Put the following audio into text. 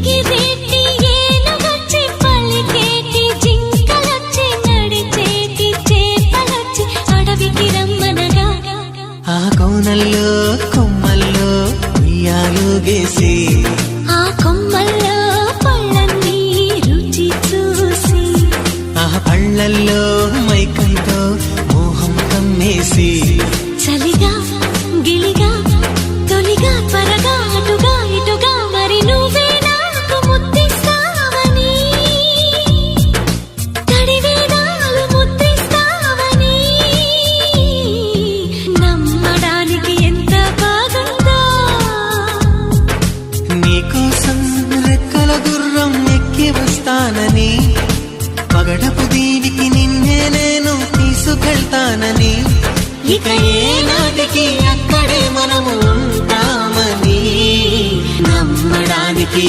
ఎగిరేటి ఏనుగొచ్చి పలికేటి జింకలొచ్చి నడిచేటి చేపలొచ్చి అడవికి రమ్మనగా ఆ కోనల్లో కొమ్మల్లో ఉయ్యాలుగేసి ఆ కొమ్మల్లో పళ్ళన్నీ రుచి చూసి ఆ పళ్ళల్లో మైకంతో మోహం కమ్మేసి చలిగా గిలిగా తొలిగా త్వరగా అటుగా ఇటుగా మరి నువ్వే నాకు ముద్దిస్తావని తడివేదాలు ముద్దిస్తావని నమ్మడానికి ఎంత బాగుందో నీకోసం రెక్కల గుర్రం ఎక్కి వస్తానని పగడపు దీనికి నిన్నే నేను తీసుకెళ్తానని ఇక ఏనాటికి అక్కడే మనము ఉంటామని నమ్మడానికి